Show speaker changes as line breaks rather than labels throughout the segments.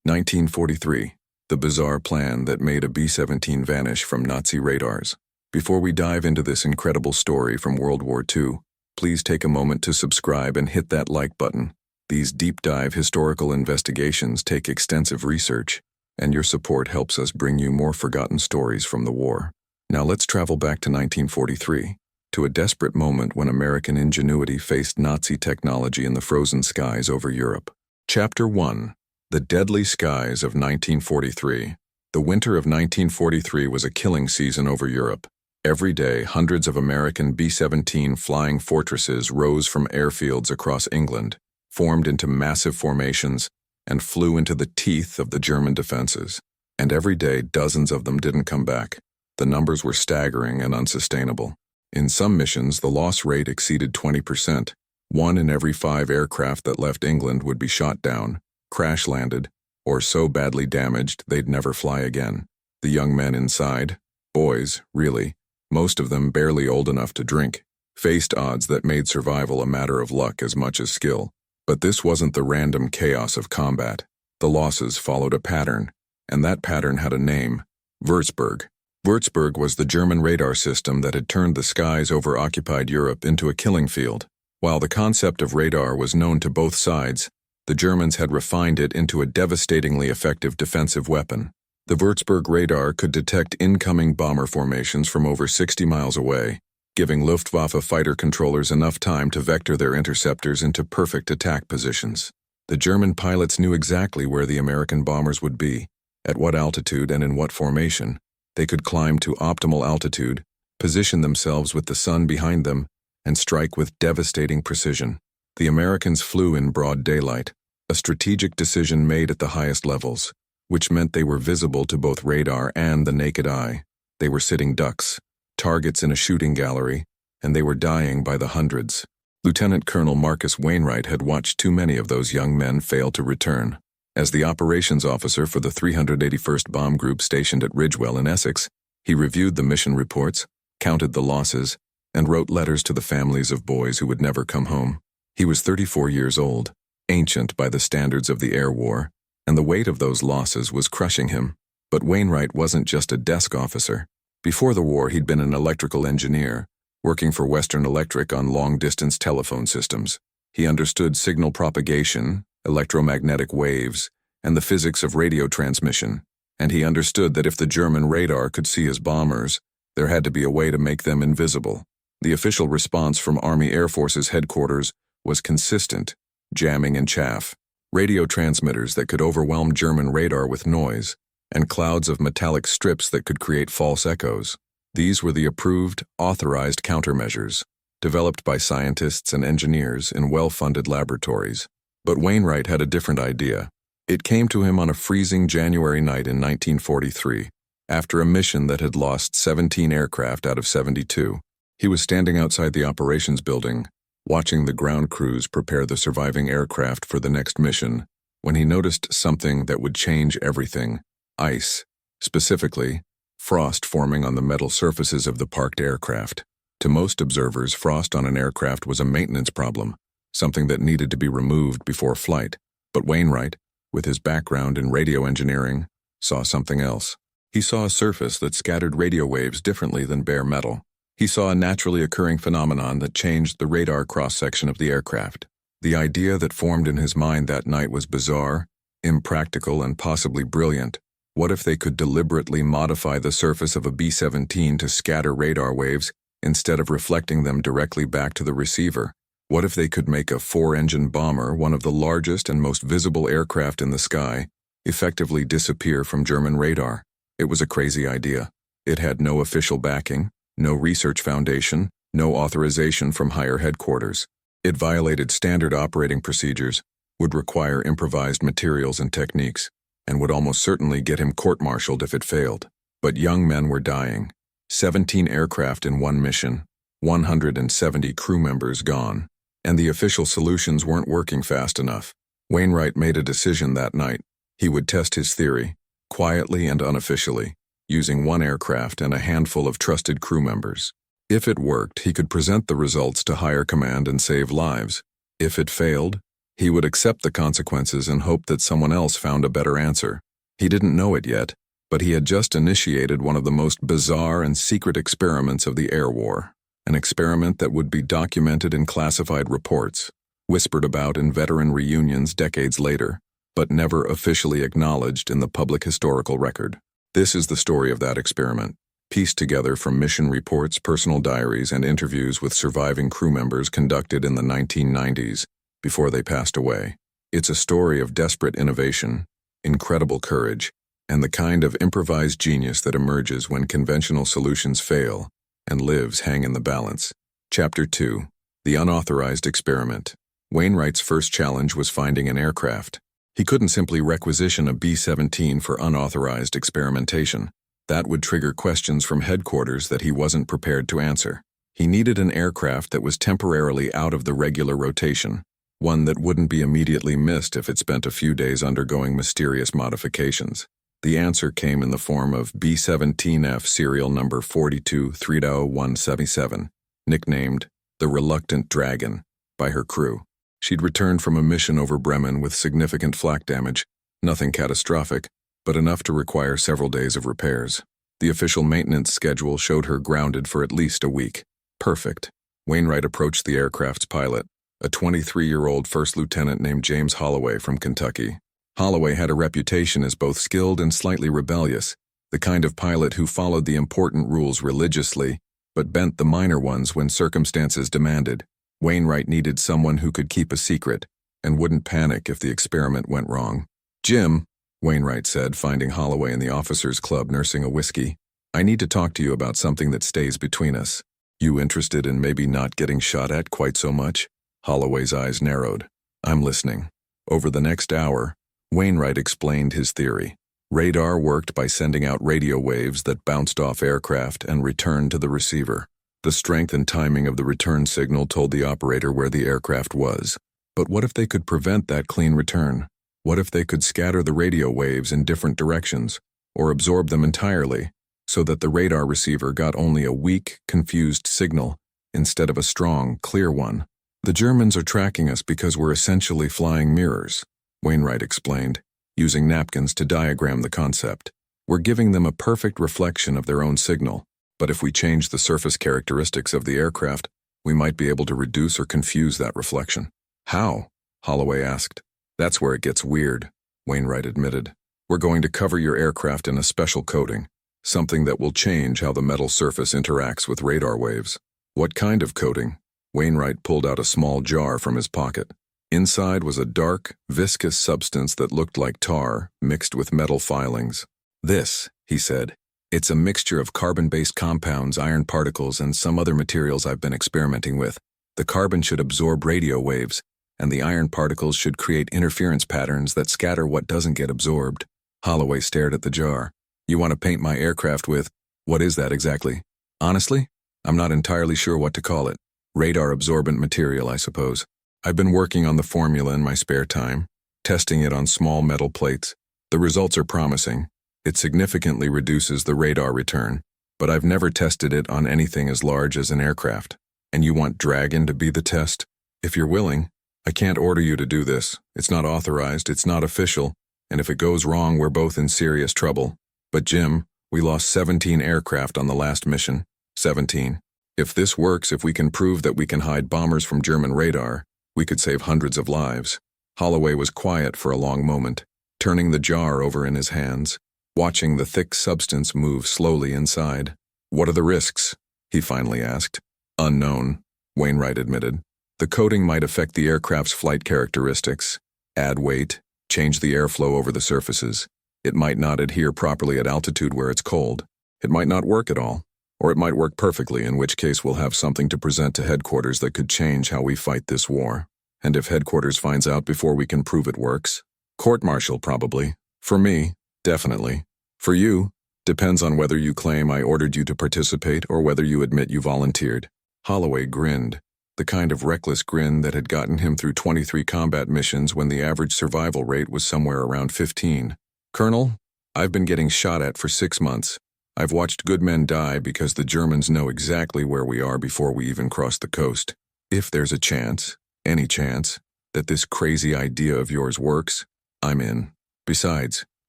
1943. The bizarre plan that made a B-17 vanish from Nazi radars. Before we dive into this incredible story from World War II, please take a moment to subscribe and hit that like button. These deep-dive historical investigations take extensive research, and your support helps us bring you more forgotten stories from the war. Now let's travel back to 1943, to a desperate moment when American ingenuity faced Nazi technology in the frozen skies over Europe. Chapter 1. The Deadly Skies of 1943. The winter of 1943 was a killing season over Europe. Every day, hundreds of American B-17 flying fortresses rose from airfields across England, formed into massive formations, and flew into the teeth of the German defenses. And every day, dozens of them didn't come back. The numbers were staggering and unsustainable. In some missions, the loss rate exceeded 20%. 1 in every 5 aircraft that left England would be shot down, crash-landed, or so badly damaged they'd never fly again. The young men inside, boys, really, most of them barely old enough to drink, faced odds that made survival a matter of luck as much as skill. But this wasn't the random chaos of combat. The losses followed a pattern, and that pattern had a name: Würzburg. Würzburg was the German radar system that had turned the skies over occupied Europe into a killing field. While the concept of radar was known to both sides, the Germans had refined it into a devastatingly effective defensive weapon. The Würzburg radar could detect incoming bomber formations from over 60 miles away, giving Luftwaffe fighter controllers enough time to vector their interceptors into perfect attack positions. The German pilots knew exactly where the American bombers would be, at what altitude and in what formation. They could climb to optimal altitude, position themselves with the sun behind them, and strike with devastating precision. The Americans flew in broad daylight, a strategic decision made at the highest levels, which meant they were visible to both radar and the naked eye. They were sitting ducks, targets in a shooting gallery, and they were dying by the hundreds. Lieutenant Colonel Marcus Wainwright had watched too many of those young men fail to return. As the operations officer for the 381st Bomb Group stationed at Ridgewell in Essex, he reviewed the mission reports, counted the losses, and wrote letters to the families of boys who would never come home. He was 34 years old, ancient by the standards of the air war, and the weight of those losses was crushing him. But Wainwright wasn't just a desk officer. Before the war, he'd been an electrical engineer, working for Western Electric on long-distance telephone systems. He understood signal propagation, electromagnetic waves, and the physics of radio transmission, and he understood that if the German radar could see his bombers, there had to be a way to make them invisible. The official response from Army Air Forces headquarters was consistent: jamming and chaff, radio transmitters that could overwhelm German radar with noise, and clouds of metallic strips that could create false echoes. These were the approved, authorized countermeasures, developed by scientists and engineers in well-funded laboratories. But Wainwright had a different idea. It came to him on a freezing January night in 1943, after a mission that had lost 17 aircraft out of 72. He was standing outside the operations building, watching the ground crews prepare the surviving aircraft for the next mission, when he noticed something that would change everything: ice, specifically, frost forming on the metal surfaces of the parked aircraft. To most observers, frost on an aircraft was a maintenance problem, something that needed to be removed before flight. But Wainwright, with his background in radio engineering, saw something else. He saw a surface that scattered radio waves differently than bare metal. He saw a naturally occurring phenomenon that changed the radar cross-section of the aircraft. The idea that formed in his mind that night was bizarre, impractical, and possibly brilliant. What if they could deliberately modify the surface of a B-17 to scatter radar waves instead of reflecting them directly back to the receiver? What if they could make a 4-engine bomber, one of the largest and most visible aircraft in the sky, effectively disappear from German radar? It was a crazy idea. It had no official backing, no research foundation, no authorization from higher headquarters. It violated standard operating procedures, would require improvised materials and techniques, and would almost certainly get him court-martialed if it failed. But young men were dying. 17 aircraft in one mission, 170 crew members gone, and the official solutions weren't working fast enough. Wainwright made a decision that night. He would test his theory, quietly and unofficially, using one aircraft and a handful of trusted crew members. If it worked, he could present the results to higher command and save lives. If it failed, He would accept the consequences and hope that someone else found a better answer. He didn't know it yet, but he had just initiated one of the most bizarre and secret experiments of the air war. An experiment that would be documented in classified reports, whispered about in veteran reunions decades later, but never officially acknowledged in the public historical record. This is the story of that experiment, pieced together from mission reports, personal diaries, and interviews with surviving crew members conducted in the 1990s, before they passed away. It's a story of desperate innovation, incredible courage, and the kind of improvised genius that emerges when conventional solutions fail and lives hang in the balance. Chapter 2. The Unauthorized Experiment. Wainwright's first challenge was finding an aircraft. He couldn't simply requisition a B-17 for unauthorized experimentation. That would trigger questions from headquarters that he wasn't prepared to answer. He needed an aircraft that was temporarily out of the regular rotation, one that wouldn't be immediately missed if it spent a few days undergoing mysterious modifications. The answer came in the form of B-17F serial number 4230177, nicknamed the Reluctant Dragon by her crew. She'd returned from a mission over Bremen with significant flak damage, nothing catastrophic, but enough to require several days of repairs. The official maintenance schedule showed her grounded for at least a week. Perfect. Wainwright approached the aircraft's pilot, a 23-year-old first lieutenant named James Holloway from Kentucky. Holloway had a reputation as both skilled and slightly rebellious, the kind of pilot who followed the important rules religiously, but bent the minor ones when circumstances demanded. Wainwright needed someone who could keep a secret and wouldn't panic if the experiment went wrong. "Jim," Wainwright said, finding Holloway in the officers' club nursing a whiskey, "I need to talk to you about something that stays between us. You interested in maybe not getting shot at quite so much?" Holloway's eyes narrowed. "I'm listening." Over the next hour, Wainwright explained his theory. Radar worked by sending out radio waves that bounced off aircraft and returned to the receiver. The strength and timing of the return signal told the operator where the aircraft was. But what if they could prevent that clean return? What if they could scatter the radio waves in different directions, or absorb them entirely, so that the radar receiver got only a weak, confused signal instead of a strong, clear one? "The Germans are tracking us because we're essentially flying mirrors," Wainwright explained, using napkins to diagram the concept. "We're giving them a perfect reflection of their own signal, but if we change the surface characteristics of the aircraft, we might be able to reduce or confuse that reflection." "How?" Holloway asked. "That's where it gets weird," Wainwright admitted. "We're going to cover your aircraft in a special coating, something that will change how the metal surface interacts with radar waves." "What kind of coating?" Wainwright pulled out a small jar from his pocket. Inside was a dark, viscous substance that looked like tar mixed with metal filings. "This," he said, "it's a mixture of carbon-based compounds, iron particles, and some other materials I've been experimenting with. The carbon should absorb radio waves, and the iron particles should create interference patterns that scatter what doesn't get absorbed." Holloway stared at the jar. "You want to paint my aircraft with, what is that exactly?" "Honestly, I'm not entirely sure what to call it. Radar-absorbent material, I suppose. I've been working on the formula in my spare time, testing it on small metal plates. The results are promising. It significantly reduces the radar return, but I've never tested it on anything as large as an aircraft. And you want Dragon to be the test? If you're willing. I can't order you to do this. It's not authorized, it's not official, and if it goes wrong, we're both in serious trouble. But Jim, we lost 17 aircraft on the last mission. 17. If this works, if we can prove that we can hide bombers from German radar, we could save hundreds of lives." Holloway was quiet for a long moment, turning the jar over in his hands, watching the thick substance move slowly inside. "What are the risks?" he finally asked. "Unknown," Wainwright admitted. "The coating might affect the aircraft's flight characteristics, add weight, change the airflow over the surfaces. It might not adhere properly at altitude where it's cold. It might not work at all. Or it might work perfectly, in which case we'll have something to present to headquarters that could change how we fight this war. And if headquarters finds out before we can prove it works, court-martial probably. For me, definitely. For you, depends on whether you claim I ordered you to participate or whether you admit you volunteered." Holloway grinned, the kind of reckless grin that had gotten him through 23 combat missions when the average survival rate was somewhere around 15. "Colonel, I've been getting shot at for 6 months. I've watched good men die because the Germans know exactly where we are before we even cross the coast. If there's a chance, any chance, that this crazy idea of yours works, I'm in. Besides,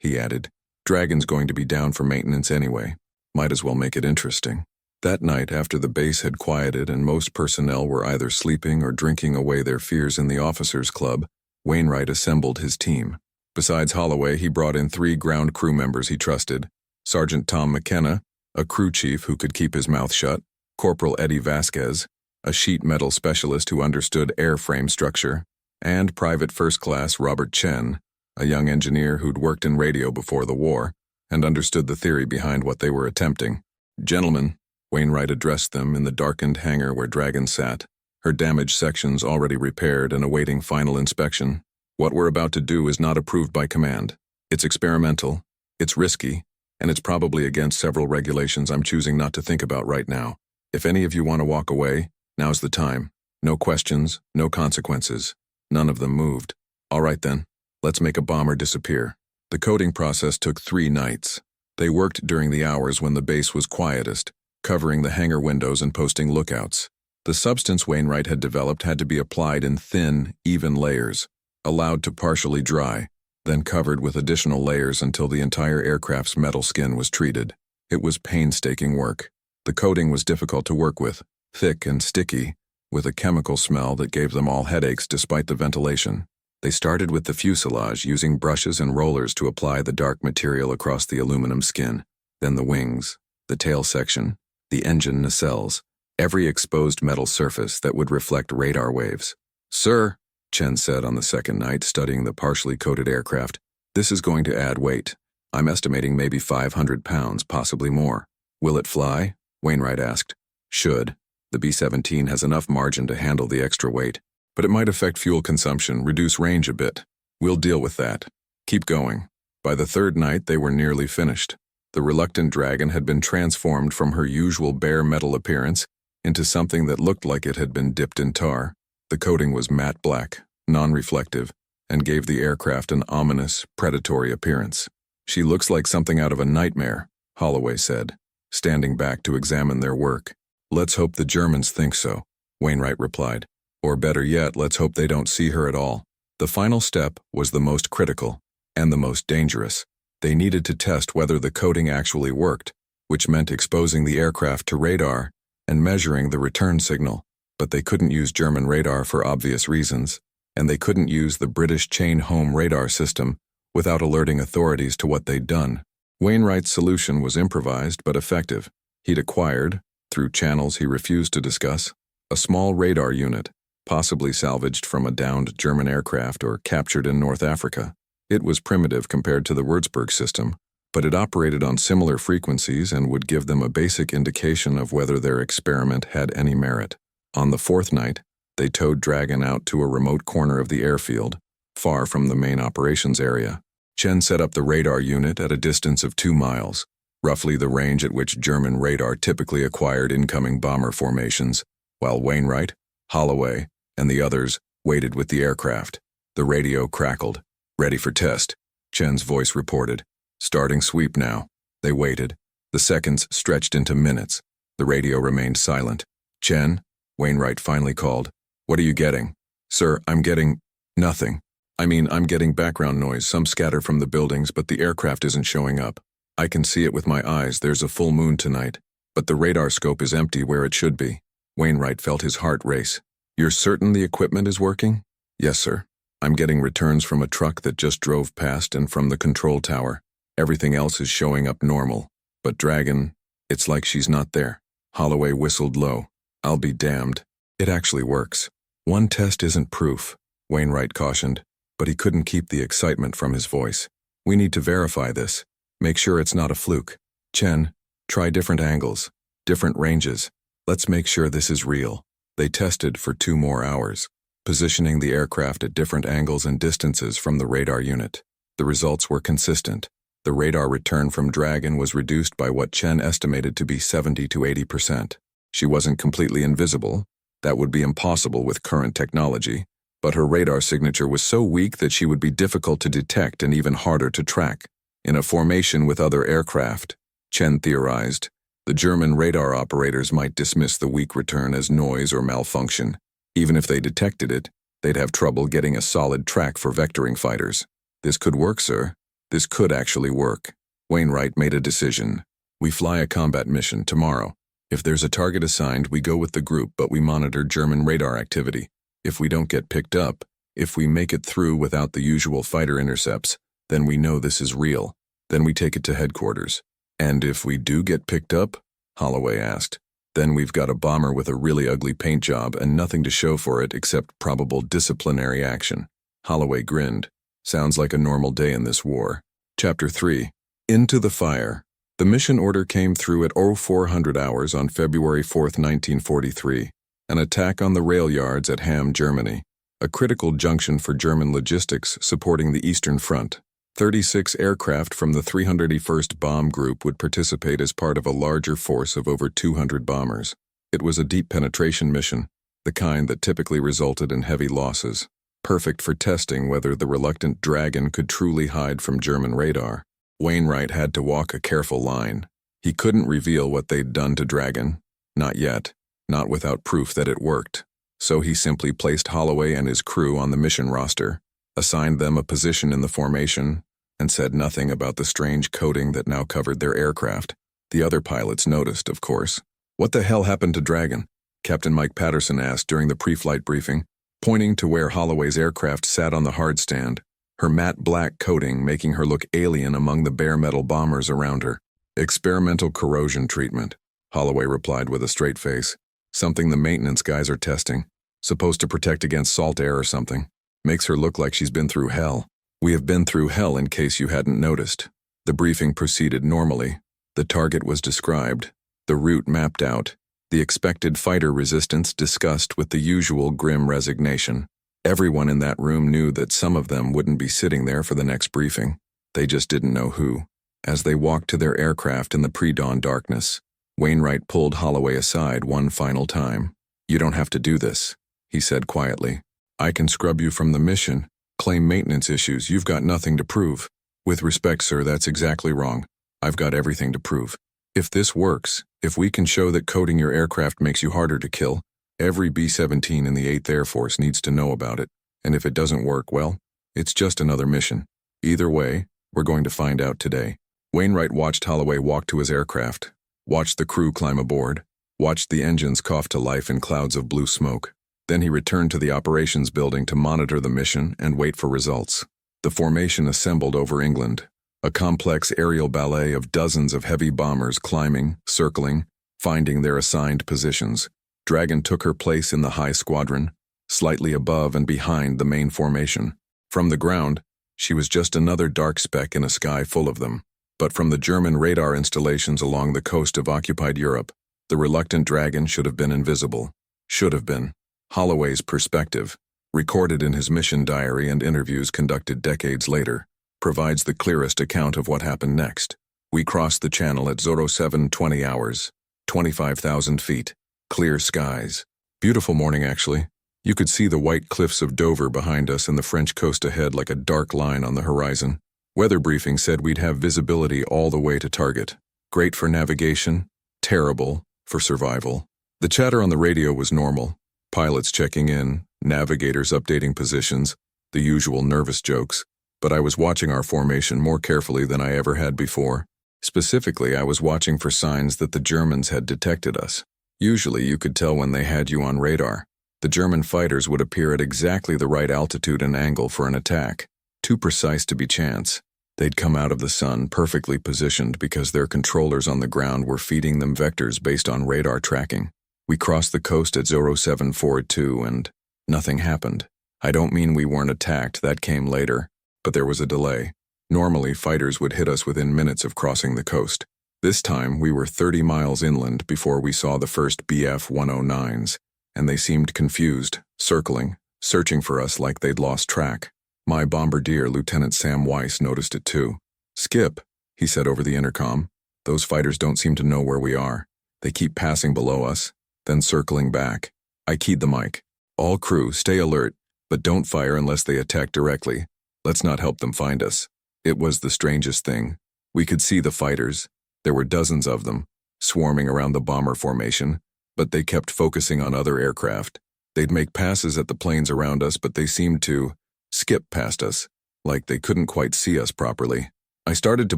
he added, Dragon's going to be down for maintenance anyway. Might as well make it interesting. That night, after the base had quieted and most personnel were either sleeping or drinking away their fears in the officers' club, Wainwright assembled his team. Besides Holloway, he brought in 3 ground crew members he trusted: Sergeant Tom McKenna, a crew chief who could keep his mouth shut; Corporal Eddie Vasquez, a sheet metal specialist who understood airframe structure; and Private First Class Robert Chen, a young engineer who'd worked in radio before the war and understood the theory behind what they were attempting. Gentlemen, Wainwright addressed them in the darkened hangar where Dragon sat, her damaged sections already repaired and awaiting final inspection. What we're about to do is not approved by command. It's experimental, it's risky, and it's probably against several regulations I'm choosing not to think about right now. If any of you want to walk away, now's the time. No questions, no consequences. None of them moved. All right then, let's make a bomber disappear. The coding process took 3 nights. They worked during the hours when the base was quietest, covering the hangar windows and posting lookouts. The substance Wainwright had developed had to be applied in thin, even layers, allowed to partially dry, then covered with additional layers until the entire aircraft's metal skin was treated. It was painstaking work. The coating was difficult to work with, thick and sticky, with a chemical smell that gave them all headaches despite the ventilation. They started with the fuselage, using brushes and rollers to apply the dark material across the aluminum skin, then the wings, the tail section, the engine nacelles, every exposed metal surface that would reflect radar waves. Sir, Chen said on the second night, studying the partially coated aircraft, this is going to add weight. I'm estimating maybe 500 pounds, possibly more. Will it fly? Wainwright asked. Should. The B-17 has enough margin to handle the extra weight, but it might affect fuel consumption, reduce range a bit. We'll deal with that. Keep going. By the third night, they were nearly finished. The reluctant Dragon had been transformed from her usual bare metal appearance into something that looked like it had been dipped in tar. The coating was matte black, non-reflective, and gave the aircraft an ominous, predatory appearance. She looks like something out of a nightmare, Holloway said, standing back to examine their work. Let's hope the Germans think so, Wainwright replied. Or better yet, let's hope they don't see her at all. The final step was the most critical, and the most dangerous. They needed to test whether the coating actually worked, which meant exposing the aircraft to radar and measuring the return signal. But they couldn't use German radar for obvious reasons, and they couldn't use the British chain-home radar system without alerting authorities to what they'd done. Wainwright's solution was improvised but effective. He'd acquired, through channels he refused to discuss, a small radar unit, possibly salvaged from a downed German aircraft or captured in North Africa. It was primitive compared to the Würzburg system, but it operated on similar frequencies and would give them a basic indication of whether their experiment had any merit. On the 4th night, they towed Dragon out to a remote corner of the airfield, far from the main operations area. Chen set up the radar unit at a distance of 2 miles, roughly the range at which German radar typically acquired incoming bomber formations, while Wainwright, Holloway, and the others waited with the aircraft. The radio crackled. Ready for test, Chen's voice reported. Starting sweep now. They waited. The seconds stretched into minutes. The radio remained silent. Chen, Wainwright finally called. What are you getting? Sir, I'm getting nothing. I'm getting background noise, some scatter from the buildings, but the aircraft isn't showing up. I can see it with my eyes. There's a full moon tonight, but the radar scope is empty where it should be. Wainwright felt his heart race. You're certain the equipment is working? Yes, sir. I'm getting returns from a truck that just drove past and from the control tower. Everything else is showing up normal. But Dragon, it's like she's not there. Holloway whistled low. I'll be damned. It actually works. One test isn't proof, Wainwright cautioned, but he couldn't keep the excitement from his voice. We need to verify this. Make sure it's not a fluke. Chen, try different angles, different ranges. Let's make sure this is real. They tested for 2 more hours, positioning the aircraft at different angles and distances from the radar unit. The results were consistent. The radar return from Dragon was reduced by what Chen estimated to be 70 to 80%. She wasn't completely invisible. That would be impossible with current technology, but her radar signature was so weak that she would be difficult to detect and even harder to track. In a formation with other aircraft, Chen theorized, the German radar operators might dismiss the weak return as noise or malfunction. Even if they detected it, They'd have trouble getting a solid track for vectoring fighters. This could work, sir. This could actually work. Wainwright made a decision. We fly a combat mission tomorrow. If there's a target assigned, we go with the group, but we monitor German radar activity. If we don't get picked up, if we make it through without the usual fighter intercepts, then we know this is real. Then we take it to headquarters. And if we do get picked up? Holloway asked. Then we've got a bomber with a really ugly paint job and nothing to show for it except probable disciplinary action. Holloway grinned. Sounds like a normal day in this war. Chapter 3. Into the Fire. The mission order came through at 0400 hours on February 4, 1943. An attack on the rail yards at Hamm, Germany. A critical junction for German logistics supporting the Eastern Front. 36 aircraft from the 301st Bomb Group would participate as part of a larger force of over 200 bombers. It was a deep penetration mission, the kind that typically resulted in heavy losses, perfect for testing whether the reluctant Dragon could truly hide from German radar. Wainwright had to walk a careful line. He couldn't reveal what they'd done to Dragon, not yet, not without proof that it worked. So he simply placed Holloway and his crew on the mission roster, assigned them a position in the formation, and said nothing about the strange coating that now covered their aircraft. The other pilots noticed, of course. What the hell happened to Dragon? Captain Mike Patterson asked during the pre-flight briefing, pointing to where Holloway's aircraft sat on the hard stand, her matte black coating making her look alien among the bare metal bombers around her. Experimental corrosion treatment, Holloway replied with a straight face. Something the maintenance guys are testing. Supposed to protect against salt air or something. Makes her look like she's been through hell. We have been through hell in case you hadn't noticed. The briefing proceeded normally. The target was described, the route mapped out, the expected fighter resistance discussed with the usual grim resignation. Everyone in that room knew that some of them wouldn't be sitting there for the next briefing. They just didn't know who. As they walked to their aircraft in the pre-dawn darkness, Wainwright pulled Holloway aside one final time. "You don't have to do this," he said quietly. "I can scrub you from the mission. Claim maintenance issues, you've got nothing to prove." "With respect, sir, that's exactly wrong. I've got everything to prove. If this works, if we can show that coating your aircraft makes you harder to kill, every B-17 in the 8th Air Force needs to know about it. And if it doesn't work, well, it's just another mission. Either way, we're going to find out today." Wainwright watched Holloway walk to his aircraft, watched the crew climb aboard, watched the engines cough to life in clouds of blue smoke. Then he returned to the operations building to monitor the mission and wait for results. The formation assembled over England, a complex aerial ballet of dozens of heavy bombers climbing, circling, finding their assigned positions. Dragon took her place in the high squadron, slightly above and behind the main formation. From the ground, she was just another dark speck in a sky full of them. But from the German radar installations along the coast of occupied Europe, the reluctant Dragon should have been invisible. Should have been. Holloway's perspective, recorded in his mission diary and interviews conducted decades later, provides the clearest account of what happened next. We crossed the channel at 07:20 hours, 25,000 feet, clear skies. Beautiful morning, actually. You could see the white cliffs of Dover behind us and the French coast ahead like a dark line on the horizon. Weather briefing said we'd have visibility all the way to target. Great for navigation, terrible for survival. The chatter on the radio was normal. Pilots checking in, navigators updating positions, the usual nervous jokes. But I was watching our formation more carefully than I ever had before. Specifically, I was watching for signs that the Germans had detected us. Usually, you could tell when they had you on radar. The German fighters would appear at exactly the right altitude and angle for an attack. Too precise to be chance. They'd come out of the sun perfectly positioned because their controllers on the ground were feeding them vectors based on radar tracking. We crossed the coast at 0742 and nothing happened. I don't mean we weren't attacked, that came later, but there was a delay. Normally, fighters would hit us within minutes of crossing the coast. This time, we were 30 miles inland before we saw the first Bf-109s, and they seemed confused, circling, searching for us like they'd lost track. My bombardier, Lieutenant Sam Weiss, noticed it too. "Skip," he said over the intercom. "Those fighters don't seem to know where we are. They keep passing below us, then circling back." I keyed the mic. "All crew, stay alert, but don't fire unless they attack directly. Let's not help them find us." It was the strangest thing. We could see the fighters. There were dozens of them, swarming around the bomber formation, but they kept focusing on other aircraft. They'd make passes at the planes around us, but they seemed to skip past us, like they couldn't quite see us properly. I started to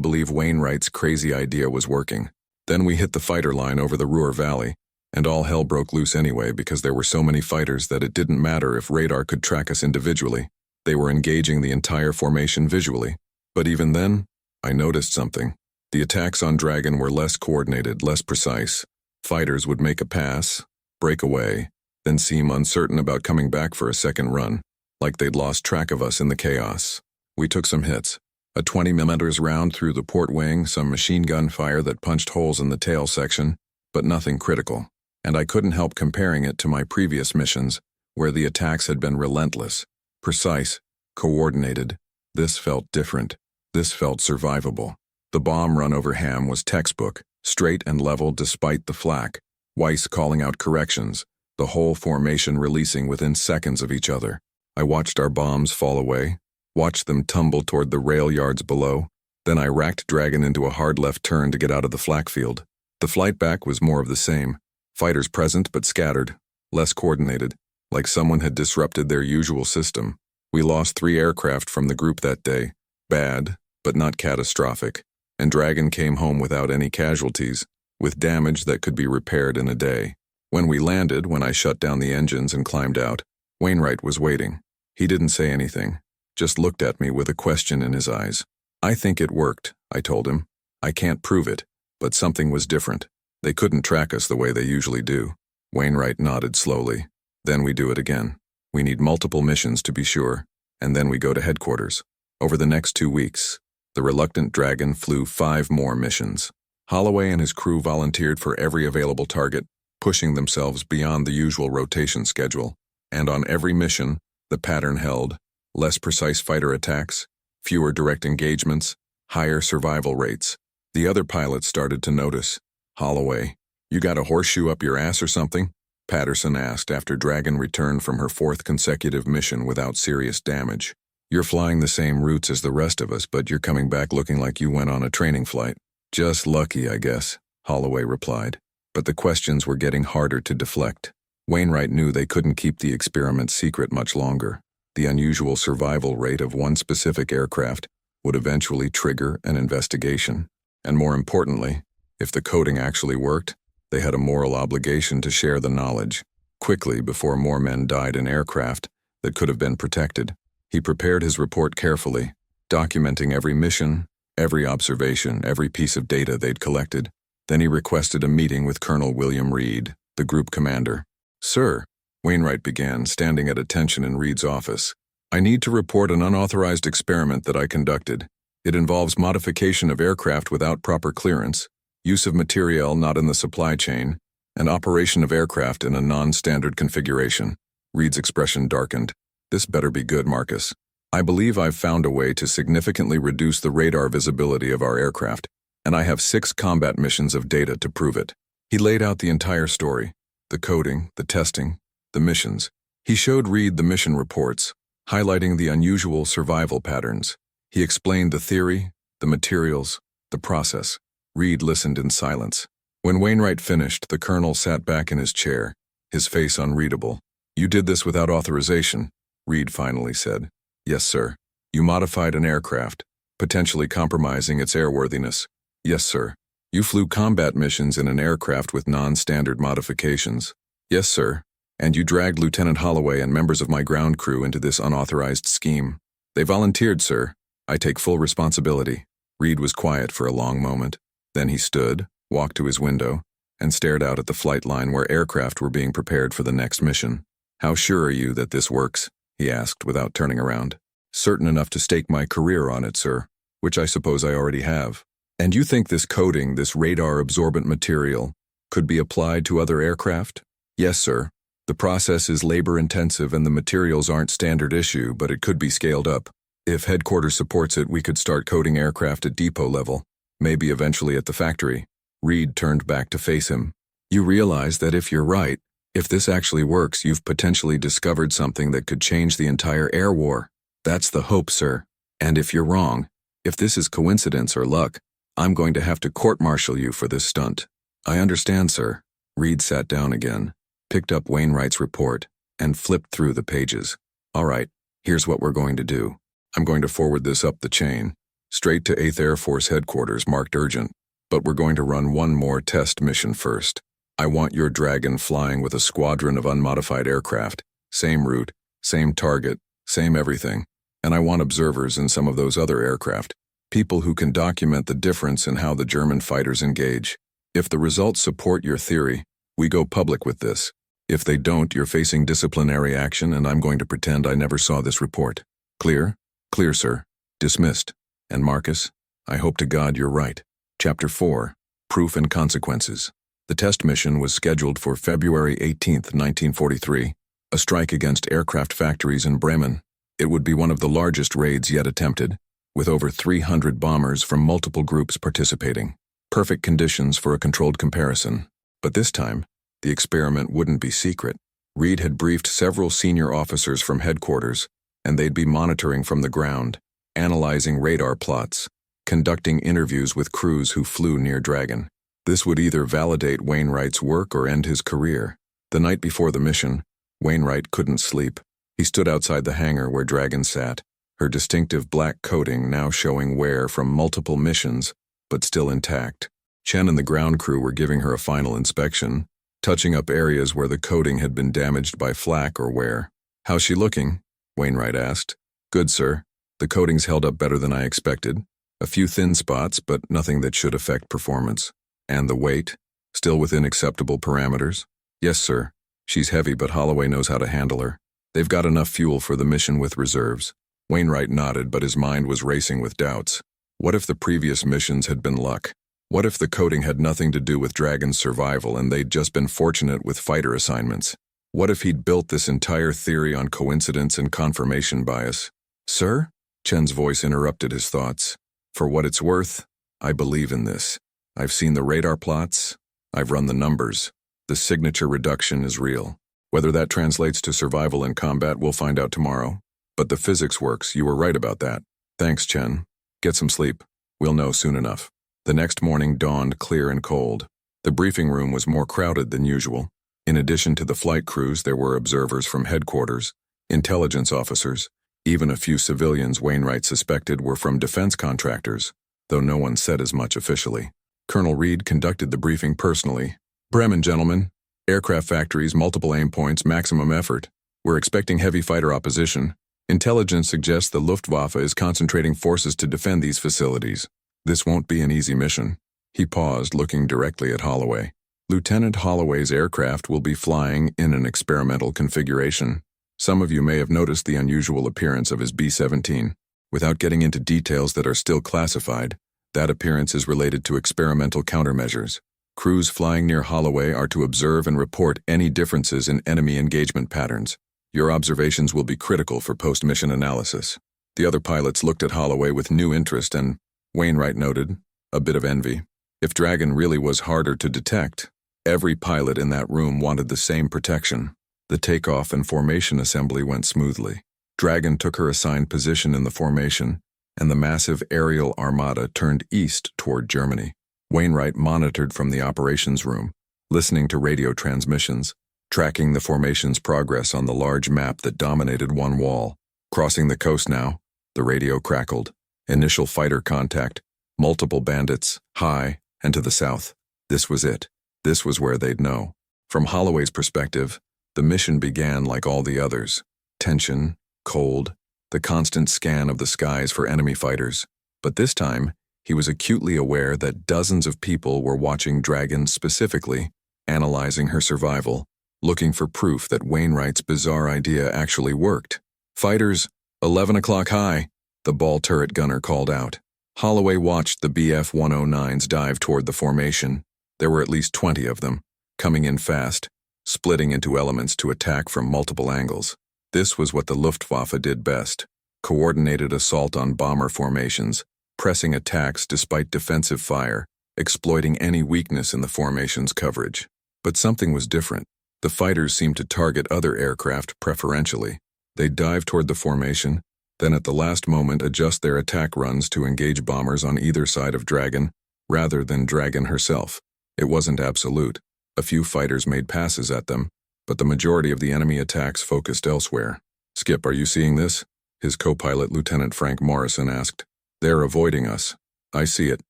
believe Wainwright's crazy idea was working. Then we hit the fighter line over the Ruhr Valley, and all hell broke loose anyway because there were so many fighters that it didn't matter if radar could track us individually. They were engaging the entire formation visually. But even then, I noticed something. The attacks on Dragon were less coordinated, less precise. Fighters would make a pass, break away, then seem uncertain about coming back for a second run, like they'd lost track of us in the chaos. We took some hits. A 20mm round through the port wing, some machine gun fire that punched holes in the tail section, but nothing critical. And I couldn't help comparing it to my previous missions, where the attacks had been relentless, precise, coordinated. This felt different. This felt survivable. The bomb run over Ham was textbook, straight and level despite the flak. Weiss calling out corrections, the whole formation releasing within seconds of each other. I watched our bombs fall away, watched them tumble toward the rail yards below. Then I racked Dragon into a hard left turn to get out of the flak field. The flight back was more of the same. Fighters present but scattered, less coordinated, like someone had disrupted their usual system. We lost 3 aircraft from the group that day. Bad, but not catastrophic. And Dragon came home without any casualties, with damage that could be repaired in a day. When we landed, when I shut down the engines and climbed out, Wainwright was waiting. He didn't say anything, just looked at me with a question in his eyes. I think it worked, I told him. I can't prove it, but something was different. They couldn't track us the way they usually do. Wainwright nodded slowly. Then we do it again. We need multiple missions to be sure, and then we go to headquarters. Over the next 2 weeks, the reluctant Dragon flew 5 more missions. Holloway and his crew volunteered for every available target, pushing themselves beyond the usual rotation schedule. And on every mission, the pattern held: less precise fighter attacks, fewer direct engagements, higher survival rates. The other pilots started to notice. "Holloway, you got a horseshoe up your ass or something?" Patterson asked after Dragon returned from her 4th consecutive mission without serious damage. "You're flying the same routes as the rest of us, but you're coming back looking like you went on a training flight." "Just lucky, I guess," Holloway replied. But the questions were getting harder to deflect. Wainwright knew they couldn't keep the experiment secret much longer. The unusual survival rate of one specific aircraft would eventually trigger an investigation. And more importantly, if the coding actually worked, they had a moral obligation to share the knowledge, quickly before more men died in aircraft that could have been protected. He prepared his report carefully, documenting every mission, every observation, every piece of data they'd collected. Then he requested a meeting with Colonel William Reed, the group commander. "Sir," Wainwright began, standing at attention in Reed's office, "I need to report an unauthorized experiment that I conducted. It involves modification of aircraft without proper clearance, use of materiel not in the supply chain, and operation of aircraft in a non-standard configuration." Reed's expression darkened. "This better be good, Marcus. I believe I've found a way to significantly reduce the radar visibility of our aircraft, and I have 6 combat missions of data to prove it." He laid out the entire story, the coding, the testing, the missions. He showed Reed the mission reports, highlighting the unusual survival patterns. He explained the theory, the materials, the process. Reed listened in silence. When Wainwright finished, the colonel sat back in his chair, his face unreadable. "You did this without authorization," Reed finally said. "Yes, sir. You modified an aircraft, potentially compromising its airworthiness." "Yes, sir. You flew combat missions in an aircraft with non-standard modifications." "Yes, sir. And you dragged Lieutenant Holloway and members of my ground crew into this unauthorized scheme." "They volunteered, sir. I take full responsibility." Reed was quiet for a long moment. Then he stood, walked to his window, and stared out at the flight line where aircraft were being prepared for the next mission. "How sure are you that this works?" he asked without turning around. "Certain enough to stake my career on it, sir, which I suppose I already have." "And you think this coating, this radar-absorbent material, could be applied to other aircraft?" "Yes, sir. The process is labor-intensive and the materials aren't standard issue, but it could be scaled up. If headquarters supports it, we could start coating aircraft at depot level, maybe eventually at the factory." Reed turned back to face him. "You realize that if you're right, if this actually works, you've potentially discovered something that could change the entire air war." "That's the hope, sir. And if you're wrong, if this is coincidence or luck, I'm going to have to court-martial you for this stunt." "I understand, sir." Reed sat down again, picked up Wainwright's report, and flipped through the pages. All right, here's what we're going to do. I'm going to forward this up the chain, straight to 8th Air Force Headquarters marked urgent, but we're going to run one more test mission first. I want your Dragon flying with a squadron of unmodified aircraft, same route, same target, same everything, and I want observers in some of those other aircraft, people who can document the difference in how the German fighters engage. If the results support your theory, we go public with this. If they don't, you're facing disciplinary action and I'm going to pretend I never saw this report. Clear? Clear, sir. Dismissed. And Marcus, I hope to God you're right. Chapter 4. Proof and Consequences. The test mission was scheduled for February 18, 1943, a strike against aircraft factories in Bremen. It would be one of the largest raids yet attempted, with over 300 bombers from multiple groups participating. Perfect conditions for a controlled comparison. But this time, the experiment wouldn't be secret. Reed had briefed several senior officers from headquarters, and they'd be monitoring from the ground, analyzing radar plots, conducting interviews with crews who flew near Dragon. This would either validate Wainwright's work or end his career. The night before the mission, Wainwright couldn't sleep. He stood outside the hangar where Dragon sat, her distinctive black coating now showing wear from multiple missions, but still intact. Chen and the ground crew were giving her a final inspection, touching up areas where the coating had been damaged by flak or wear. "How's she looking?" Wainwright asked. "Good, sir. The coating's held up better than I expected. A few thin spots, but nothing that should affect performance. And the weight? Still within acceptable parameters?" "Yes, sir. She's heavy, but Holloway knows how to handle her. They've got enough fuel for the mission with reserves." Wainwright nodded, but his mind was racing with doubts. What if the previous missions had been luck? What if the coating had nothing to do with Dragon's survival and they'd just been fortunate with fighter assignments? What if he'd built this entire theory on coincidence and confirmation bias? "Sir?" Chen's voice interrupted his thoughts. "For what it's worth, I believe in this. I've seen the radar plots. I've run the numbers. The signature reduction is real. Whether that translates to survival in combat, we'll find out tomorrow. But the physics works. You were right about that. Thanks, Chen. Get some sleep. We'll know soon enough." The next morning dawned clear and cold. The briefing room was more crowded than usual. In addition to the flight crews, there were observers from headquarters, intelligence officers, even a few civilians Wainwright suspected were from defense contractors, though no one said as much officially. Colonel Reed conducted the briefing personally. "Bremen, gentlemen. Aircraft factories, multiple aim points, maximum effort. We're expecting heavy fighter opposition. Intelligence suggests the Luftwaffe is concentrating forces to defend these facilities. This won't be an easy mission." He paused, looking directly at Holloway. "Lieutenant Holloway's aircraft will be flying in an experimental configuration. Some of you may have noticed the unusual appearance of his B-17. Without getting into details that are still classified, that appearance is related to experimental countermeasures. Crews flying near Holloway are to observe and report any differences in enemy engagement patterns. Your observations will be critical for post-mission analysis." The other pilots looked at Holloway with new interest and, Wainwright noted, a bit of envy. If Dragon really was harder to detect, every pilot in that room wanted the same protection. The takeoff and formation assembly went smoothly. Dragon took her assigned position in the formation, and the massive aerial armada turned east toward Germany. Wainwright monitored from the operations room, listening to radio transmissions, tracking the formation's progress on the large map that dominated one wall. "Crossing the coast now," the radio crackled. "Initial fighter contact, multiple bandits, high, and to the south." This was it. This was where they'd know. From Holloway's perspective, the mission began like all the others. Tension, cold, the constant scan of the skies for enemy fighters. But this time, he was acutely aware that dozens of people were watching Dragon specifically, analyzing her survival, looking for proof that Wainwright's bizarre idea actually worked. "Fighters, 11 o'clock high," the ball turret gunner called out. Holloway watched the Bf-109s dive toward the formation. There were at least 20 of them, coming in fast, splitting into elements to attack from multiple angles. This was what the Luftwaffe did best: coordinated assault on bomber formations, pressing attacks despite defensive fire, exploiting any weakness in the formation's coverage. But something was different. The fighters seemed to target other aircraft preferentially. They'd dive toward the formation, then at the last moment adjust their attack runs to engage bombers on either side of Dragon, rather than Dragon herself. It wasn't absolute. A few fighters made passes at them, but the majority of the enemy attacks focused elsewhere. "Skip, are you seeing this?" his co-pilot, Lieutenant Frank Morrison, asked. "They're avoiding us." "I see it.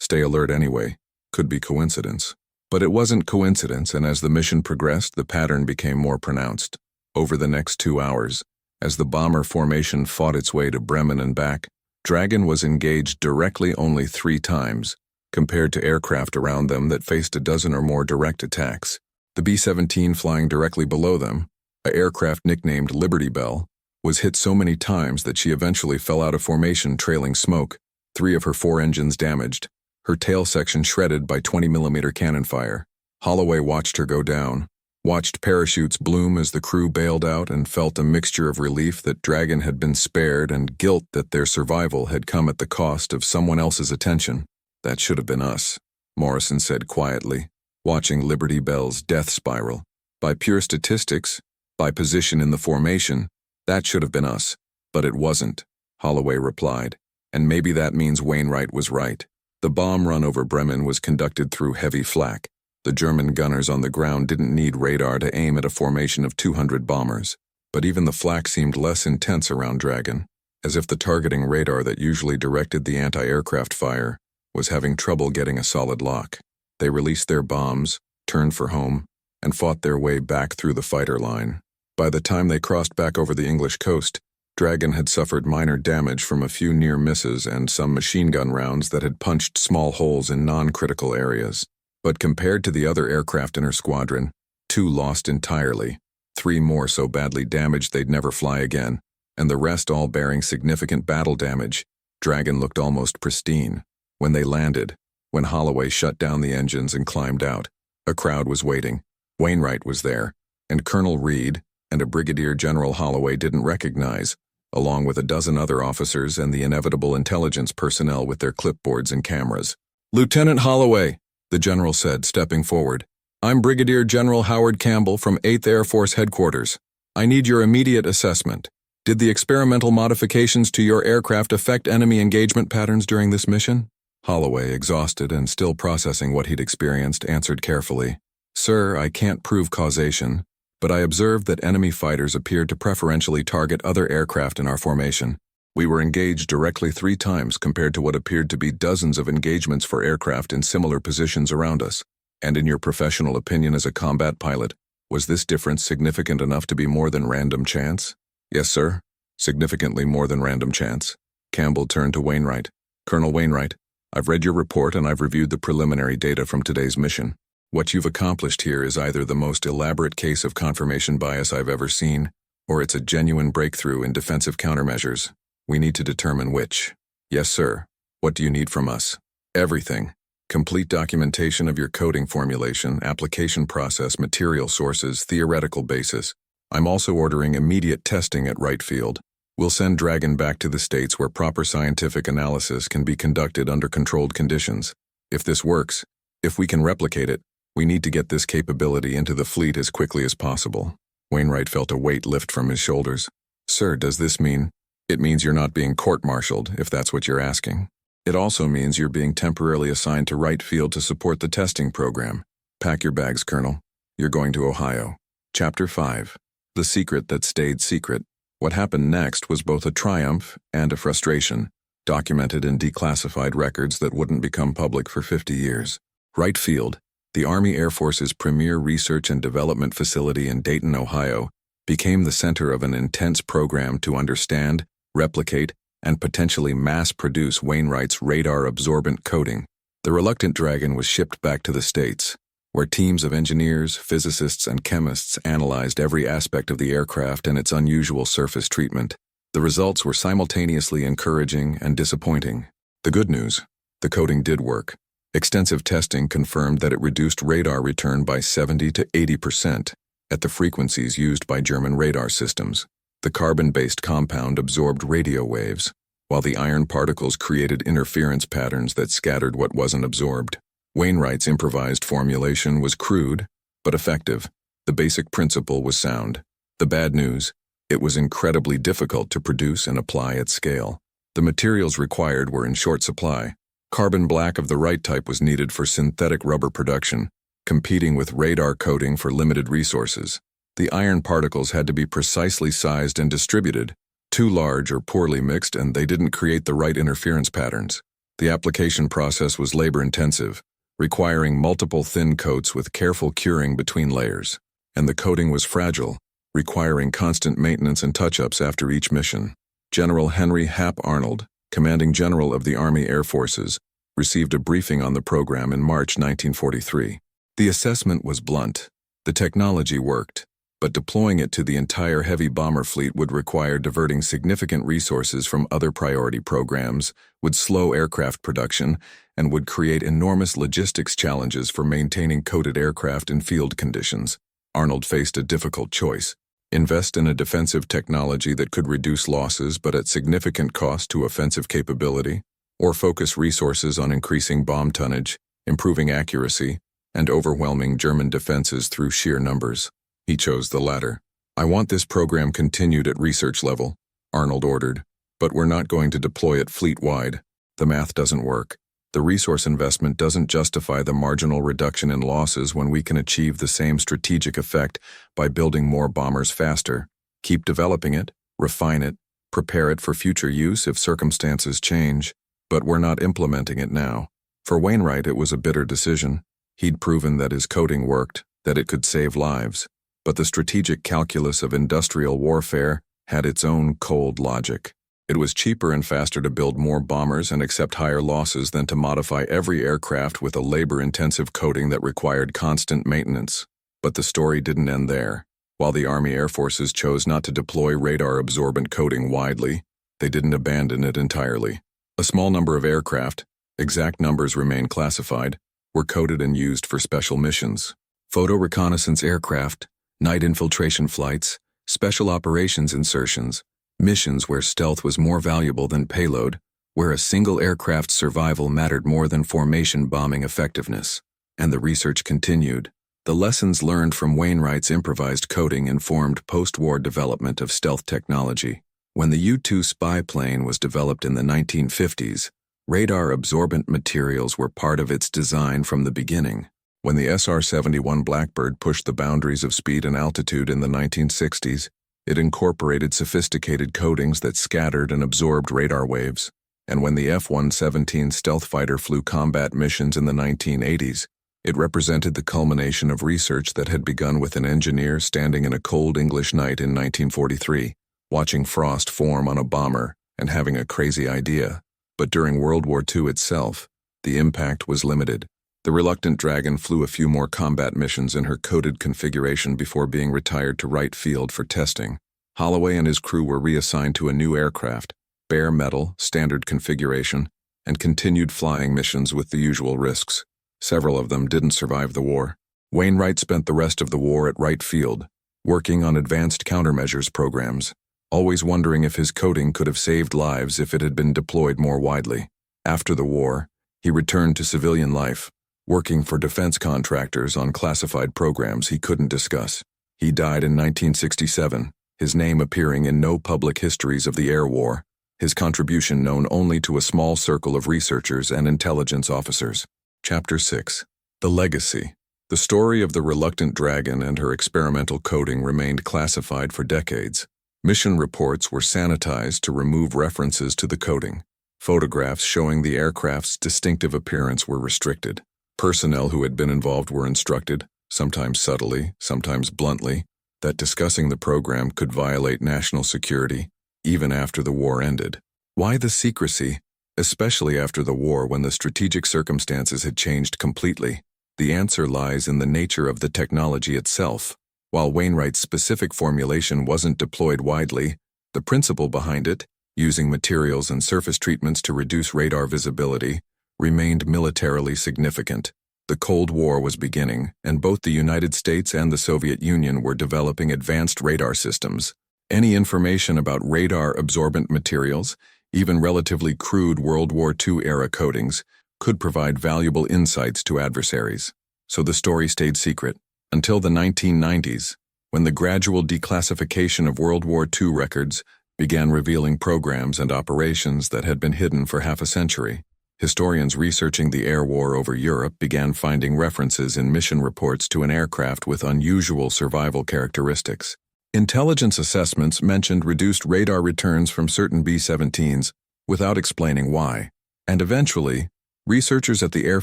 Stay alert anyway. Could be coincidence." But it wasn't coincidence, and as the mission progressed, the pattern became more pronounced. Over the next 2 hours, as the bomber formation fought its way to Bremen and back, Dragon was engaged directly only 3 times, compared to aircraft around them that faced a dozen or more direct attacks. The B-17 flying directly below them, an aircraft nicknamed Liberty Bell, was hit so many times that she eventually fell out of formation trailing smoke, 3 of her 4 engines damaged, her tail section shredded by 20mm cannon fire. Holloway watched her go down, watched parachutes bloom as the crew bailed out, and felt a mixture of relief that Dragon had been spared and guilt that their survival had come at the cost of someone else's attention. "That should have been us," Morrison said quietly, watching Liberty Bell's death spiral. "By pure statistics, by position in the formation, that should have been us. But it wasn't," Holloway replied, "and maybe that means Wainwright was right." The bomb run over Bremen was conducted through heavy flak. The German gunners on the ground didn't need radar to aim at a formation of 200 bombers. But even the flak seemed less intense around Dragon, as if the targeting radar that usually directed the anti-aircraft fire was having trouble getting a solid lock. They released their bombs, turned for home, and fought their way back through the fighter line. By the time they crossed back over the English coast, Dragon had suffered minor damage from a few near misses and some machine gun rounds that had punched small holes in non-critical areas. But compared to the other aircraft in her squadron, 2 lost entirely, 3 more so badly damaged they'd never fly again, and the rest all bearing significant battle damage, Dragon looked almost pristine. When they landed, when Holloway shut down the engines and climbed out, a crowd was waiting. Wainwright was there, and Colonel Reed, and a Brigadier General Holloway didn't recognize, along with a dozen other officers and the inevitable intelligence personnel with their clipboards and cameras. "Lieutenant Holloway," the general said, stepping forward. "I'm Brigadier General Howard Campbell from 8th Air Force Headquarters. I need your immediate assessment. Did the experimental modifications to your aircraft affect enemy engagement patterns during this mission?" Holloway, exhausted and still processing what he'd experienced, answered carefully, "Sir, I can't prove causation, but I observed that enemy fighters appeared to preferentially target other aircraft in our formation. We were engaged directly 3 times compared to what appeared to be dozens of engagements for aircraft in similar positions around us. And in your professional opinion as a combat pilot, was this difference significant enough to be more than random chance?" "Yes, sir. Significantly more than random chance." Campbell turned to Wainwright. "Colonel Wainwright, I've read your report and I've reviewed the preliminary data from today's mission. What you've accomplished here is either the most elaborate case of confirmation bias I've ever seen, or it's a genuine breakthrough in defensive countermeasures. We need to determine which." "Yes, sir. What do you need from us?" "Everything. Complete documentation of your coding formulation, application process, material sources, theoretical basis. I'm also ordering immediate testing at Wright Field. We'll send Dragon back to the States where proper scientific analysis can be conducted under controlled conditions. If this works, if we can replicate it, we need to get this capability into the fleet as quickly as possible." Wainwright felt a weight lift from his shoulders. "Sir, does this mean—" "It means you're not being court-martialed, if that's what you're asking. It also means you're being temporarily assigned to Wright Field to support the testing program. Pack your bags, Colonel. You're going to Ohio." Chapter 5. The Secret That Stayed Secret. What happened next was both a triumph and a frustration, documented in declassified records that wouldn't become public for 50 years. Wright Field, the Army Air Force's premier research and development facility in Dayton, Ohio, became the center of an intense program to understand, replicate, and potentially mass-produce Wainwright's radar-absorbent coating. The reluctant Dragon was shipped back to the States, where teams of engineers, physicists, and chemists analyzed every aspect of the aircraft and its unusual surface treatment. The results were simultaneously encouraging and disappointing. The good news: the coating did work. Extensive testing confirmed that it reduced radar return by 70 to 80% at the frequencies used by German radar systems. The carbon-based compound absorbed radio waves, while the iron particles created interference patterns that scattered what wasn't absorbed. Wainwright's improvised formulation was crude, but effective. The basic principle was sound. The bad news: it was incredibly difficult to produce and apply at scale. The materials required were in short supply. Carbon black of the right type was needed for synthetic rubber production, competing with radar coating for limited resources. The iron particles had to be precisely sized and distributed. Too large or poorly mixed, and they didn't create the right interference patterns. The application process was labor-intensive, requiring multiple thin coats with careful curing between layers. And the coating was fragile, requiring constant maintenance and touch-ups after each mission. General Henry Hap Arnold, commanding general of the Army Air Forces, received a briefing on the program in March 1943. The assessment was blunt. The technology worked, but deploying it to the entire heavy bomber fleet would require diverting significant resources from other priority programs, would slow aircraft production, and would create enormous logistics challenges for maintaining coated aircraft in field conditions. Arnold faced a difficult choice: invest in a defensive technology that could reduce losses but at significant cost to offensive capability, or focus resources on increasing bomb tonnage, improving accuracy, and overwhelming German defenses through sheer numbers. He chose the latter. "I want this program continued at research level," Arnold ordered, "but we're not going to deploy it fleet-wide. The math doesn't work. The resource investment doesn't justify the marginal reduction in losses when we can achieve the same strategic effect by building more bombers faster. Keep developing it, refine it, prepare it for future use if circumstances change, but we're not implementing it now." For Wainwright, it was a bitter decision. He'd proven that his coating worked, that it could save lives. But the strategic calculus of industrial warfare had its own cold logic. It was cheaper and faster to build more bombers and accept higher losses than to modify every aircraft with a labor-intensive coating that required constant maintenance. But the story didn't end there. While the Army Air Forces chose not to deploy radar-absorbent coating widely, they didn't abandon it entirely. A small number of aircraft, exact numbers remain classified, were coated and used for special missions. Photo reconnaissance aircraft, night infiltration flights, special operations insertions, missions where stealth was more valuable than payload, where a single aircraft's survival mattered more than formation bombing effectiveness. And the research continued. The lessons learned from Wainwright's improvised coating informed post-war development of stealth technology. When the U-2 spy plane was developed in the 1950s, radar-absorbent materials were part of its design from the beginning. When the SR-71 Blackbird pushed the boundaries of speed and altitude in the 1960s, it incorporated sophisticated coatings that scattered and absorbed radar waves. And when the F-117 stealth fighter flew combat missions in the 1980s, it represented the culmination of research that had begun with an engineer standing in a cold English night in 1943, watching frost form on a bomber and having a crazy idea. But during World War II itself, the impact was limited. The reluctant Dragon flew a few more combat missions in her coated configuration before being retired to Wright Field for testing. Holloway and his crew were reassigned to a new aircraft, bare metal, standard configuration, and continued flying missions with the usual risks. Several of them didn't survive the war. Wainwright spent the rest of the war at Wright Field, working on advanced countermeasures programs, always wondering if his coating could have saved lives if it had been deployed more widely. After the war, he returned to civilian life, working for defense contractors on classified programs he couldn't discuss. He died in 1967, his name appearing in no public histories of the air war, his contribution known only to a small circle of researchers and intelligence officers. Chapter 6. The Legacy. The story of the reluctant Dragon and her experimental coating remained classified for decades. Mission reports were sanitized to remove references to the coating. Photographs showing the aircraft's distinctive appearance were restricted. Personnel who had been involved were instructed, sometimes subtly, sometimes bluntly, that discussing the program could violate national security, even after the war ended. Why the secrecy, especially after the war when the strategic circumstances had changed completely? The answer lies in the nature of the technology itself. While Wainwright's specific formulation wasn't deployed widely, the principle behind it, using materials and surface treatments to reduce radar visibility, remained militarily significant. The Cold War was beginning, and both the United States and the Soviet Union were developing advanced radar systems. Any information about radar-absorbent materials, even relatively crude World War II-era coatings, could provide valuable insights to adversaries. So the story stayed secret, until the 1990s, when the gradual declassification of World War II records began revealing programs and operations that had been hidden for half a century. Historians researching the air war over Europe began finding references in mission reports to an aircraft with unusual survival characteristics. Intelligence assessments mentioned reduced radar returns from certain B-17s without explaining why. And eventually, researchers at the Air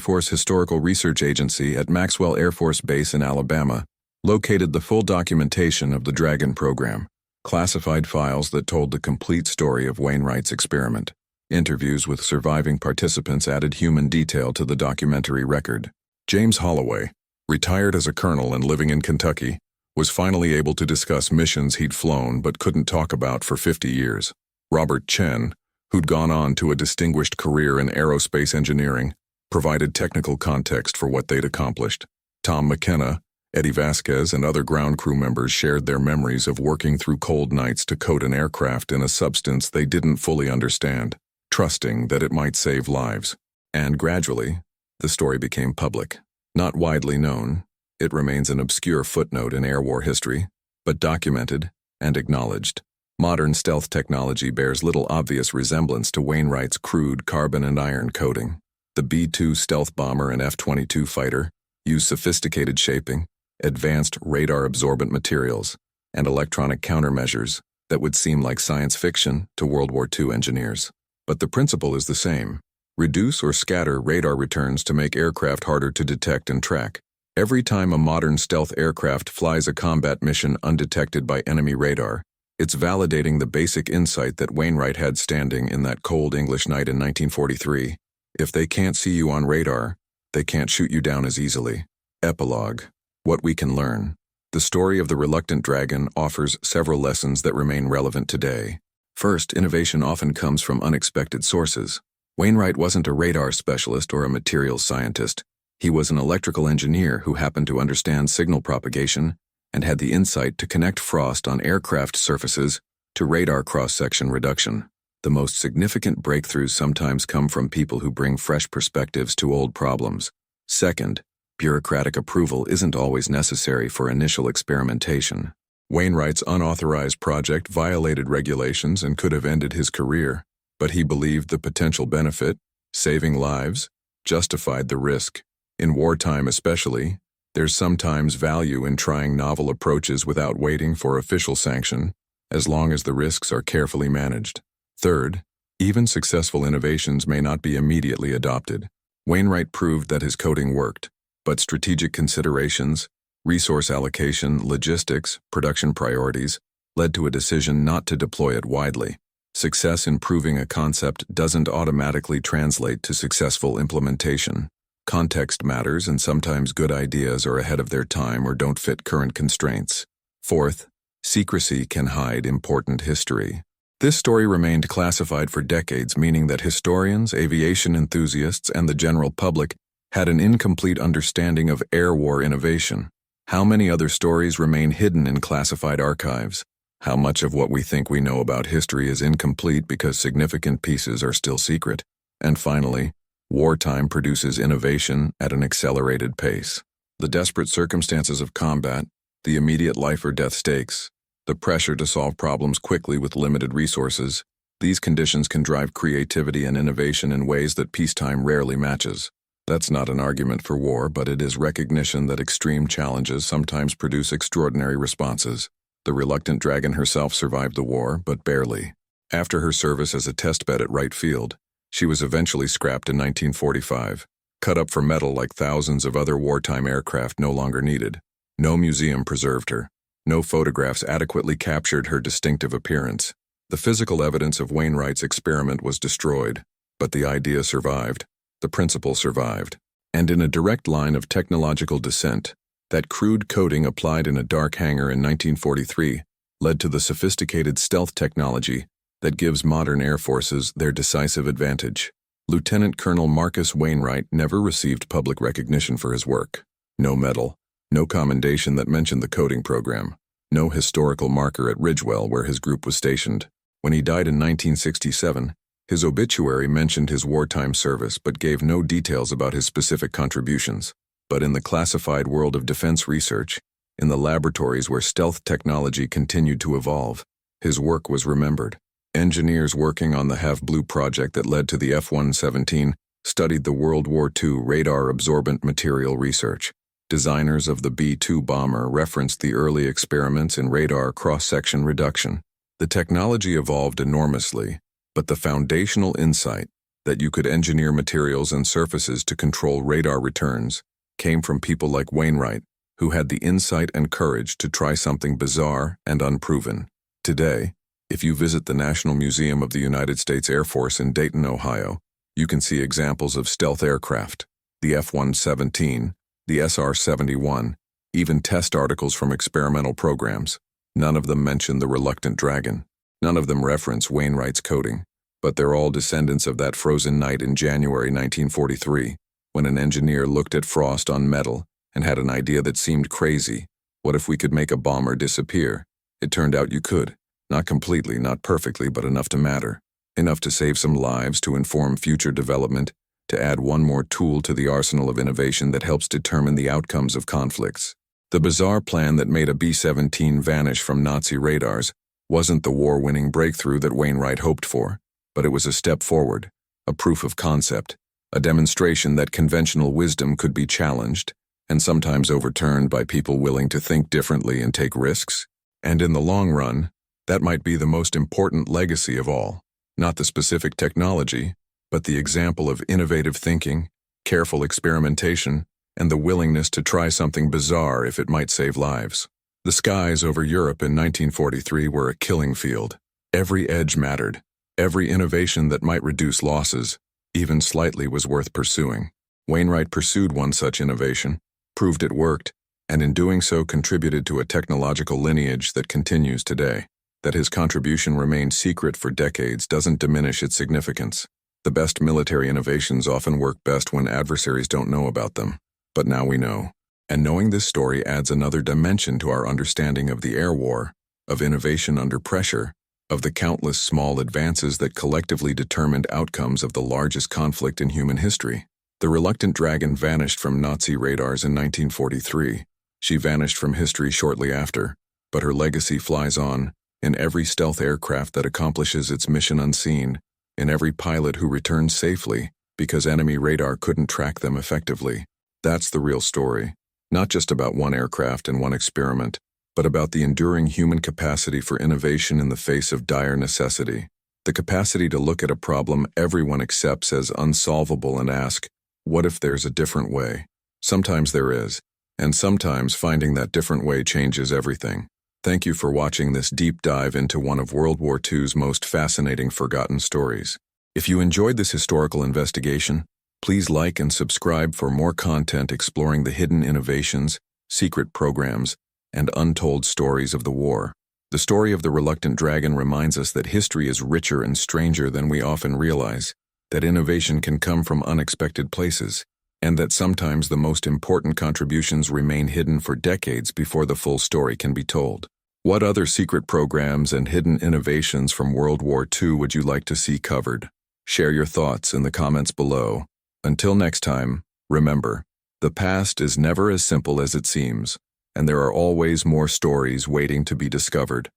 Force Historical Research Agency at Maxwell Air Force Base in Alabama located the full documentation of the Dragon program, classified files that told the complete story of Wainwright's experiment. Interviews with surviving participants added human detail to the documentary record. James Holloway, retired as a colonel and living in Kentucky, was finally able to discuss missions he'd flown but couldn't talk about for 50 years. Robert Chen, who'd gone on to a distinguished career in aerospace engineering, provided technical context for what they'd accomplished. Tom McKenna, Eddie Vasquez, and other ground crew members shared their memories of working through cold nights to coat an aircraft in a substance they didn't fully understand, trusting that it might save lives. And gradually, the story became public. Not widely known, it remains an obscure footnote in air war history, but documented and acknowledged. Modern stealth technology bears little obvious resemblance to Wainwright's crude carbon and iron coating. The B-2 stealth bomber and F-22 fighter use sophisticated shaping, advanced radar-absorbent materials, and electronic countermeasures that would seem like science fiction to World War II engineers. But the principle is the same. Reduce or scatter radar returns to make aircraft harder to detect and track. Every time a modern stealth aircraft flies a combat mission undetected by enemy radar, it's validating the basic insight that Wainwright had standing in that cold English night in 1943. If they can't see you on radar, they can't shoot you down as easily. Epilogue. What we can learn. The story of the reluctant dragon offers several lessons that remain relevant today. First, innovation often comes from unexpected sources. Wainwright wasn't a radar specialist or a materials scientist. He was an electrical engineer who happened to understand signal propagation and had the insight to connect frost on aircraft surfaces to radar cross-section reduction. The most significant breakthroughs sometimes come from people who bring fresh perspectives to old problems. Second, bureaucratic approval isn't always necessary for initial experimentation. Wainwright's unauthorized project violated regulations and could have ended his career, but he believed the potential benefit, saving lives, justified the risk. In wartime especially, there's sometimes value in trying novel approaches without waiting for official sanction, as long as the risks are carefully managed. Third, even successful innovations may not be immediately adopted. Wainwright proved that his coating worked, but strategic considerations, resource allocation, logistics, production priorities, led to a decision not to deploy it widely. Success in proving a concept doesn't automatically translate to successful implementation. Context matters, and sometimes good ideas are ahead of their time or don't fit current constraints. Fourth, secrecy can hide important history. This story remained classified for decades, meaning that historians, aviation enthusiasts, and the general public had an incomplete understanding of air war innovation. How many other stories remain hidden in classified archives? How much of what we think we know about history is incomplete because significant pieces are still secret? And finally, wartime produces innovation at an accelerated pace. The desperate circumstances of combat, the immediate life or death stakes, the pressure to solve problems quickly with limited resources, these conditions can drive creativity and innovation in ways that peacetime rarely matches. That's not an argument for war, but it is recognition that extreme challenges sometimes produce extraordinary responses. The reluctant dragon herself survived the war, but barely. After her service as a test bed at Wright Field, she was eventually scrapped in 1945, cut up for metal like thousands of other wartime aircraft no longer needed. No museum preserved her. No photographs adequately captured her distinctive appearance. The physical evidence of Wainwright's experiment was destroyed, but the idea survived. The principle survived. And in a direct line of technological descent, that crude coating applied in a dark hangar in 1943 led to the sophisticated stealth technology that gives modern air forces their decisive advantage. Lieutenant Colonel Marcus Wainwright never received public recognition for his work. No medal, no commendation that mentioned the coating program, no historical marker at Ridgewell where his group was stationed. When he died in 1967, his obituary mentioned his wartime service but gave no details about his specific contributions. But in the classified world of defense research, in the laboratories where stealth technology continued to evolve, his work was remembered. Engineers working on the Have Blue project that led to the F-17 studied the World War II radar-absorbent material research. Designers of the B-2 bomber referenced the early experiments in radar cross-section reduction. The technology evolved enormously, but the foundational insight that you could engineer materials and surfaces to control radar returns came from people like Wainwright, who had the insight and courage to try something bizarre and unproven. Today, if you visit the National Museum of the United States Air Force in Dayton, Ohio, you can see examples of stealth aircraft, the F-17, the SR-71, even test articles from experimental programs. None of them mention the reluctant dragon. None of them reference Wainwright's coding, but they're all descendants of that frozen night in January 1943, when an engineer looked at frost on metal and had an idea that seemed crazy. What if we could make a bomber disappear? It turned out you could. Not completely, not perfectly, but enough to matter. Enough to save some lives, to inform future development, to add one more tool to the arsenal of innovation that helps determine the outcomes of conflicts. The bizarre plan that made a B-17 vanish from Nazi radars wasn't the war-winning breakthrough that Wainwright hoped for, but it was a step forward, a proof of concept, a demonstration that conventional wisdom could be challenged and sometimes overturned by people willing to think differently and take risks. And in the long run, that might be the most important legacy of all. Not the specific technology, but the example of innovative thinking, careful experimentation, and the willingness to try something bizarre if it might save lives. The skies over Europe in 1943 were a killing field. Every edge mattered. Every innovation that might reduce losses, even slightly, was worth pursuing. Wainwright pursued one such innovation, proved it worked, and in doing so contributed to a technological lineage that continues today. That his contribution remained secret for decades doesn't diminish its significance. The best military innovations often work best when adversaries don't know about them. But now we know. And knowing this story adds another dimension to our understanding of the air war, of innovation under pressure, of the countless small advances that collectively determined outcomes of the largest conflict in human history. The reluctant dragon vanished from Nazi radars in 1943. She vanished from history shortly after, but her legacy flies on, in every stealth aircraft that accomplishes its mission unseen, in every pilot who returns safely because enemy radar couldn't track them effectively. That's the real story, not just about one aircraft and one experiment, but about the enduring human capacity for innovation in the face of dire necessity. The capacity to look at a problem everyone accepts as unsolvable and ask, what if there's a different way? Sometimes there is, and sometimes finding that different way changes everything. Thank you for watching this deep dive into one of World War II's most fascinating forgotten stories. If you enjoyed this historical investigation, please like and subscribe for more content exploring the hidden innovations, secret programs, and untold stories of the war. The story of the reluctant dragon reminds us that history is richer and stranger than we often realize, that innovation can come from unexpected places, and that sometimes the most important contributions remain hidden for decades before the full story can be told. What other secret programs and hidden innovations from World War II would you like to see covered? Share your thoughts in the comments below. Until next time, remember, the past is never as simple as it seems, and there are always more stories waiting to be discovered.